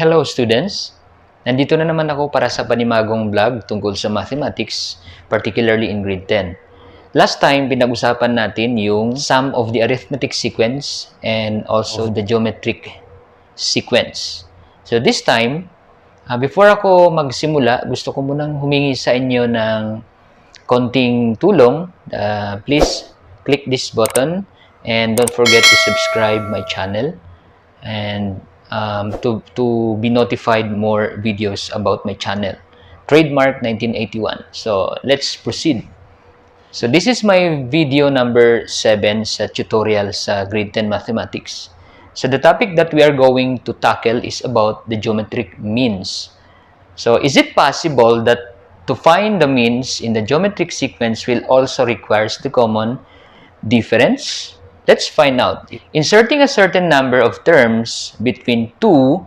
Hello students! Nandito na naman ako para sa panimagong vlog tungkol sa mathematics, particularly in grade 10. Last time, pinag-usapan natin yung sum of the arithmetic sequence and also the geometric sequence. So this time, before ako magsimula, gusto ko munang humingi sa inyo ng konting tulong. Please click this button and don't forget to subscribe my channel and to be notified more videos about my channel. Trademark 1981. So let's proceed. So this is my video number 7 sa tutorial sa grade 10 mathematics. So the topic that we are going to tackle is about the geometric means. So is it possible that to find the means in the geometric sequence will also requires the common difference? Let's find out. Inserting a certain number of terms between two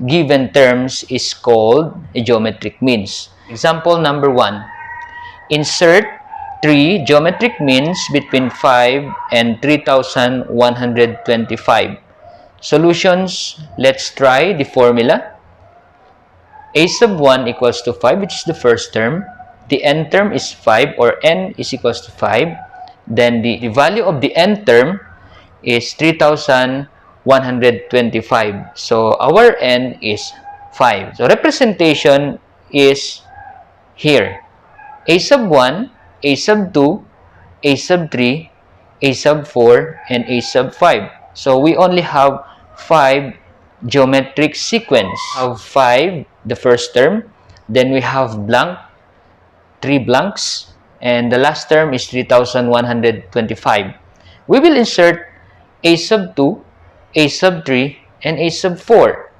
given terms is called a geometric means. Example number 1. Insert 3 geometric means between 5 and 3,125. Solutions, let's try the formula. A sub 1 equals to 5, which is the first term. The n term is 5, or n is equals to 5. Then the value of the n term is 3,125. So our n is 5. So representation is here. A sub 1, A sub 2, A sub 3, A sub 4, and A sub 5. So we only have 5 geometric sequence. We have 5, the first term. Then we have blank, 3 blanks. And the last term is 3,125. We will insert A sub 2, A sub 3, and A sub 4.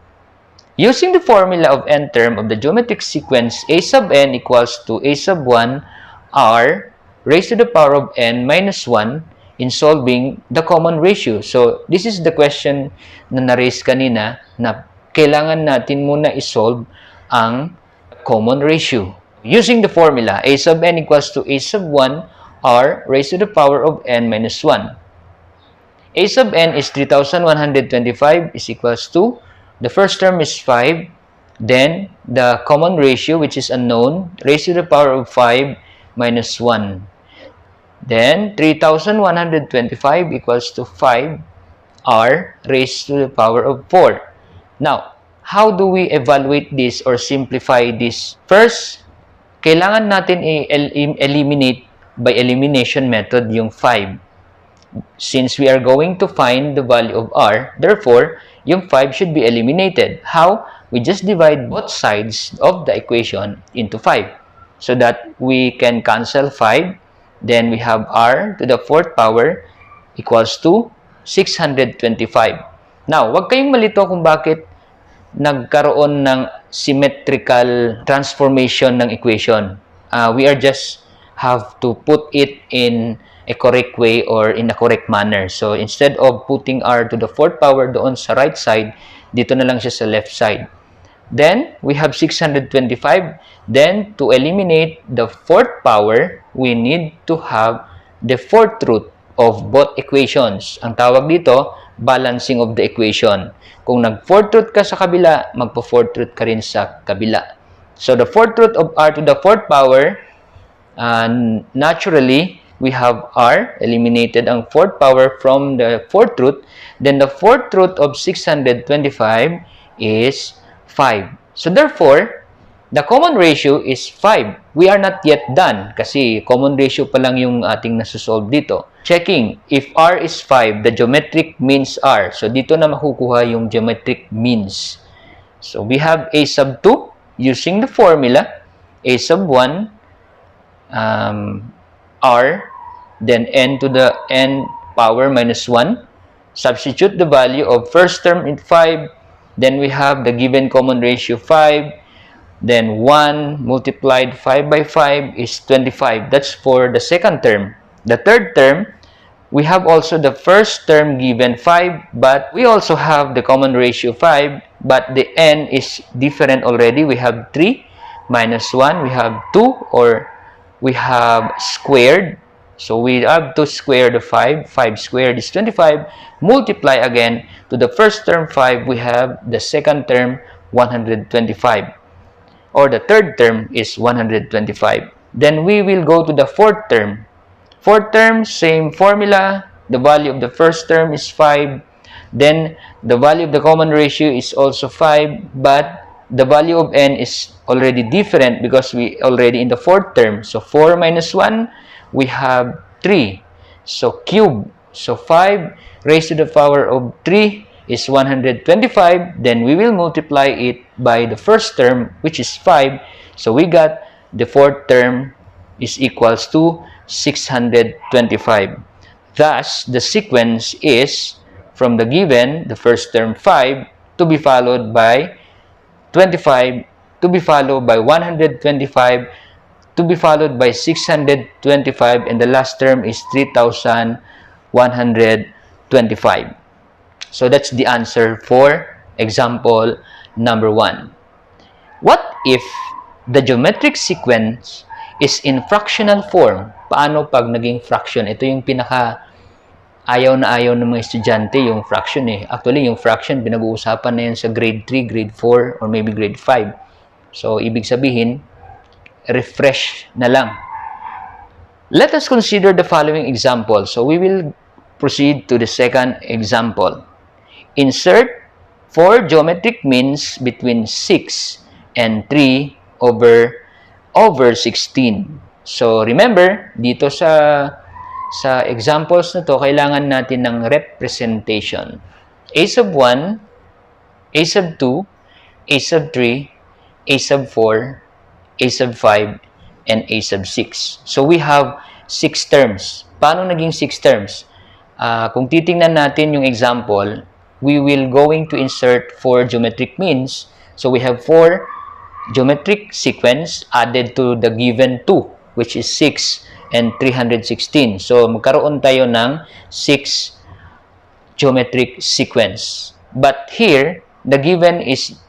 Using the formula of n term of the geometric sequence, A sub n equals to A sub 1 r raised to the power of n minus 1 in solving the common ratio. So, this is the question na na-raise kanina na kailangan natin muna isolve ang common ratio. Using the formula, A sub n equals to A sub 1 r raised to the power of n minus 1. A sub n is 3,125 is equals to, the first term is 5, then the common ratio, which is unknown, raised to the power of 5 minus 1. Then 3,125 equals to 5 r raised to the power of 4. Now, how do we evaluate this or simplify this? First, kailangan natin i-eliminate by elimination method yung 5. Since we are going to find the value of r, therefore, yung 5 should be eliminated. How? We just divide both sides of the equation into 5. So that we can cancel 5. Then we have r to the 4th power equals to 625. Now, wag kayong malito kung bakit nagkaroon ng symmetrical transformation ng equation. We are just have to put it in a correct way or in a correct manner. So, instead of putting r to the 4th power doon sa right side, dito na lang siya sa left side. Then, we have 625. Then, to eliminate the 4th power, we need to have the 4th root of both equations. Ang tawag dito, balancing of the equation. Kung nag-4th root ka sa kabila, magpo-4th root ka rin sa kabila. So, the 4th root of r to the 4th power, naturally, we have r, eliminated ang 4th power from the 4th root. Then, the 4th root of 625 is 5. So, therefore, the common ratio is 5. We are not yet done kasi common ratio pa lang yung ating nasusolve dito. Checking, if r is 5, the geometric means r. So, dito na makukuha yung geometric means. So, we have a sub 2 using the formula. A sub 1, r, then n to the n power minus 1. Substitute the value of first term in 5. Then we have the given common ratio 5. Then 1 multiplied 5 by 5 is 25. That's for the second term. The third term, we have also the first term given 5, but we also have the common ratio 5, but the n is different already. We have 3 minus 1. We have 2, or we have squared. So we have to square the 5. 5 squared is 25. Multiply again to the first term 5. We have the second term 125. Or the third term is 125. Then we will go to the fourth term. Fourth term, same formula. The value of the first term is 5. Then the value of the common ratio is also 5, but the value of n is already different because we already in the fourth term. So 4 minus 1, we have 3. So cube. So 5 raised to the power of 3 is 125. Then we will multiply it by the first term, which is 5. So we got the fourth term is equals to 625. Thus, the sequence is from the given, the first term 5, to be followed by 25, to be followed by 125, to be followed by 625, and the last term is 3125. So that's the answer for example number 1. What if the geometric sequence is in fractional form? Paano pag naging fraction? Ito yung pinaka ayaw na ayaw ng mga estudyante, yung fraction eh. Actually, yung fraction, pinag-uusapan na yan sa grade 3, grade 4, or maybe grade 5. So, ibig sabihin, refresh na lang. Let us consider the following example. So, we will proceed to the second example. Insert 4 geometric means between 6 and 3 over 16. So, remember, dito sa examples na to, kailangan natin ng representation. A sub 1, A sub 2, A sub 3, A sub 4, A sub 5, and A sub 6. So, we have 6 terms. Paano naging 6 terms? Kung titingnan natin yung example, we will going to insert 4 geometric means. So, we have 4 geometric sequence added to the given 2, which is 6 and 316. So, magkaroon tayo ng 6 geometric sequence. But here, the given is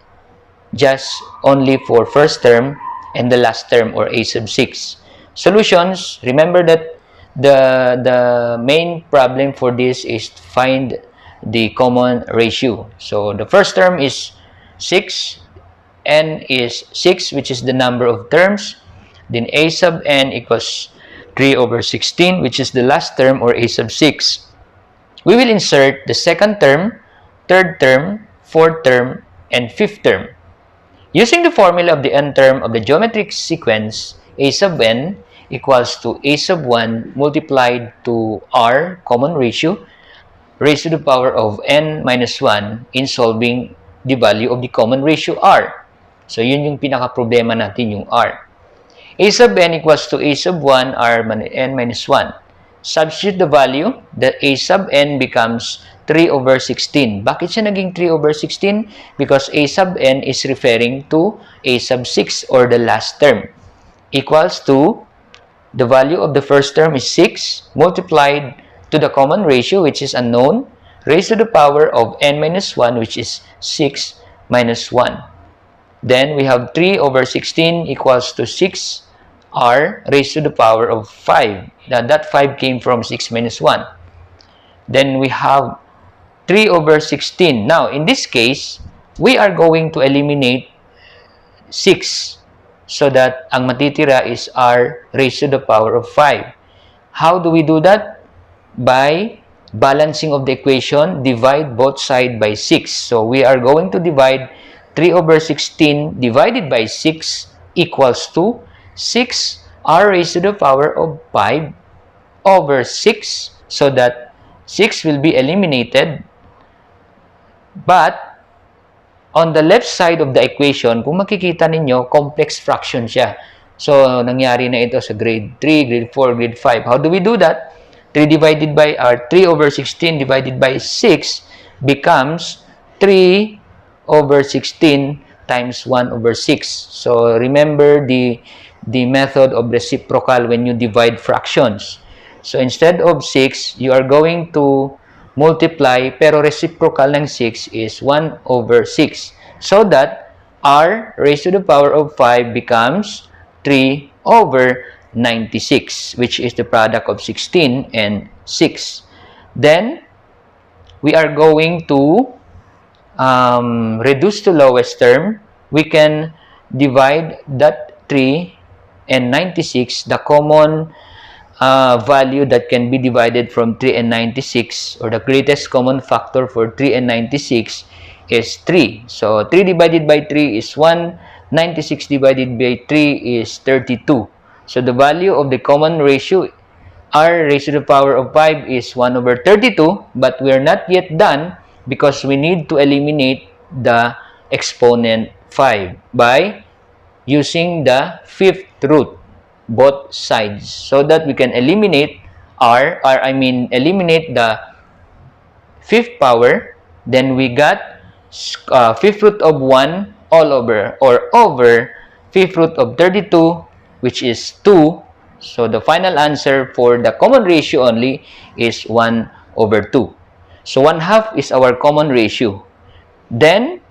just only for first term and the last term, or A sub 6. Solutions, remember that the main problem for this is to find the common ratio. So, the first term is 6, n is 6, which is the number of terms. Then A sub n equals 3 over 16, which is the last term, or A sub 6. We will insert the second term, third term, fourth term, and fifth term. Using the formula of the n term of the geometric sequence, A sub n equals to A sub 1 multiplied to r, common ratio, raised to the power of n minus 1 in solving the value of the common ratio r. So, yun yung pinaka-problema natin, yung r. A sub n equals to A sub 1 r n minus 1. Substitute the value, that A sub n becomes 3 over 16. Bakit siya naging 3 over 16? Because A sub n is referring to A sub 6, or the last term, equals to the value of the first term is 6 multiplied to the common ratio, which is unknown, raised to the power of n minus 1, which is 6 minus 1. Then we have 3 over 16 equals to 6r raised to the power of 5. Now, that 5 came from 6 minus 1. Then we have 3 over 16. Now, in this case, we are going to eliminate 6 so that ang matitira is r raised to the power of 5. How do we do that? By balancing of the equation, divide both sides by 6. So, we are going to divide 3 over 16 divided by 6 equals to 6r raised to the power of 5 over 6, so that 6 will be eliminated. But, on the left side of the equation, kung makikita ninyo, complex fraction siya. So, nangyari na ito sa grade 3, grade 4, grade 5. How do we do that? 3 divided by 3 over 16 divided by 6 becomes 3 over 16 times 1 over 6. So, remember the method of reciprocal when you divide fractions. So, instead of 6, you are going to multiply, pero reciprocal ng 6 is 1 over 6. So that r raised to the power of 5 becomes 3 over 96, which is the product of 16 and 6. Then, we are going to reduced to lowest term, we can divide that 3 and 96, the common value that can be divided from 3 and 96, or the greatest common factor for 3 and 96 is 3. So 3 divided by 3 is 1, 96 divided by 3 is 32. So the value of the common ratio, r raised to the power of 5, is 1 over 32, but we are not yet done because we need to eliminate the exponent 5 by using the fifth root, both sides, so that we can eliminate eliminate the fifth power. Then we got fifth root of 1 all over, or over fifth root of 32, which is 2. So the final answer for the common ratio only is 1 over 2. So 1/2 is our common ratio. Then,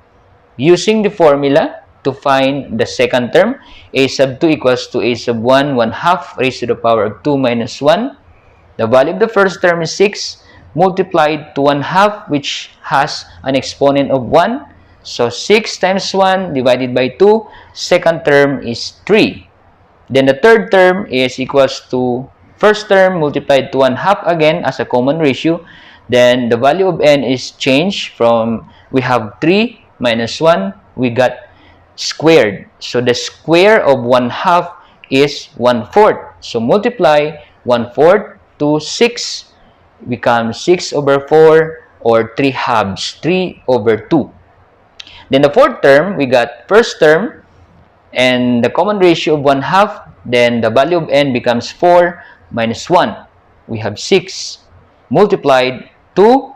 using the formula to find the second term, a sub 2 equals to a sub 1, 1/2 raised to the power of 2 minus 1. The value of the first term is 6, multiplied to 1/2, which has an exponent of 1. So 6 times 1 divided by 2, second term is 3. Then the third term is equals to first term multiplied to 1/2 again as a common ratio. Then the value of n is changed from, we have 3 minus 1, we got squared. So the square of 1/2 is 1/4. So multiply 1/4 to 6, becomes 6 over 4, or 3/2, 3 over 2. Then the fourth term, we got first term and the common ratio of 1/2. Then the value of n becomes 4 minus 1. We have 6 multiplied to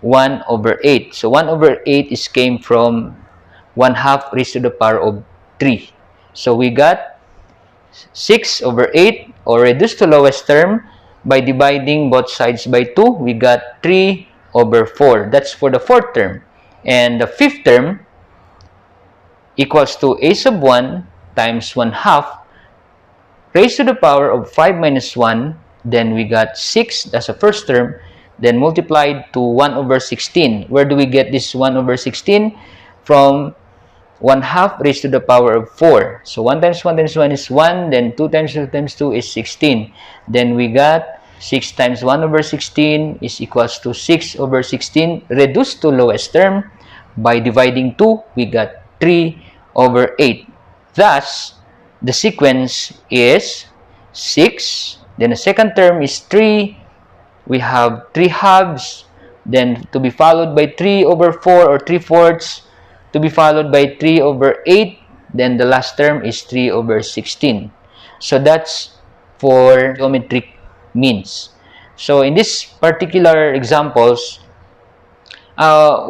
1 over 8. So 1 over 8 is came from 1/2 raised to the power of 3. So we got 6 over 8, or reduced to lowest term, by dividing both sides by 2, we got 3 over 4. That's for the fourth term. And the fifth term equals to a sub 1 times 1/2 raised to the power of 5 minus 1. Then we got 6, that's the first term, then multiplied to 1 over 16. Where do we get this 1 over 16? From 1/2 raised to the power of 4. So 1 times 1 times 1 is 1, then 2 times 2 times 2 is 16. Then we got 6 times 1 over 16 is equals to 6 over 16, reduced to lowest term. By dividing 2, we got 3 over 8. Thus, the sequence is 6, then the second term is 3, we have 3/2, then to be followed by 3 over 4, or 3/4, to be followed by 3 over 8, then the last term is 3 over 16. So that's for geometric means. So in this particular examples,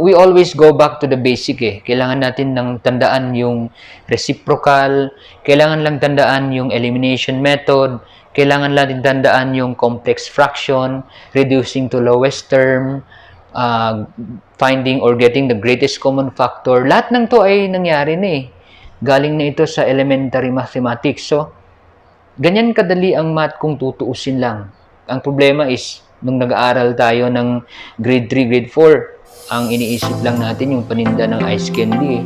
we always go back to the basic eh. Kailangan natin nang tandaan yung reciprocal, kailangan lang tandaan yung elimination method, kailangan natin tandaan yung complex fraction, reducing to lowest term, finding or getting the greatest common factor. Lahat ng to ay nangyari na eh. Galing na ito sa elementary mathematics. So, ganyan kadali ang math kung tutuusin lang. Ang problema is, nung nag-aaral tayo ng grade 3, grade 4, ang iniisip lang natin yung paninda ng ice candy eh.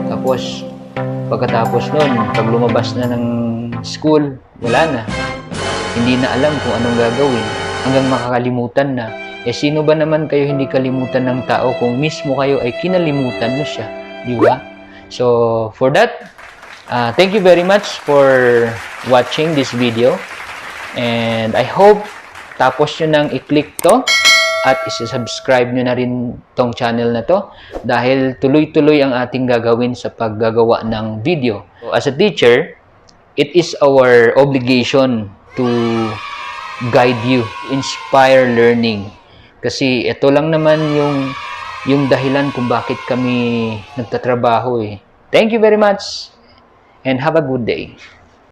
Tapos, pagkatapos nun, pag lumabas na ng school, wala na. Hindi na alam kung anong gagawin. Hanggang makakalimutan na. Eh, sino ba naman kayo hindi kalimutan ng tao kung mismo kayo ay kinalimutan mo siya? Di ba? So, for that, thank you very much for watching this video. And I hope tapos nyo nang i-click to at isa-subscribe nyo na rin tong channel na to dahil tuloy-tuloy ang ating gagawin sa paggagawa ng video. So, as a teacher, it is our obligation to guide you, inspire learning. Kasi ito lang naman yung dahilan kung bakit kami nagtatrabaho eh. Thank you very much and have a good day.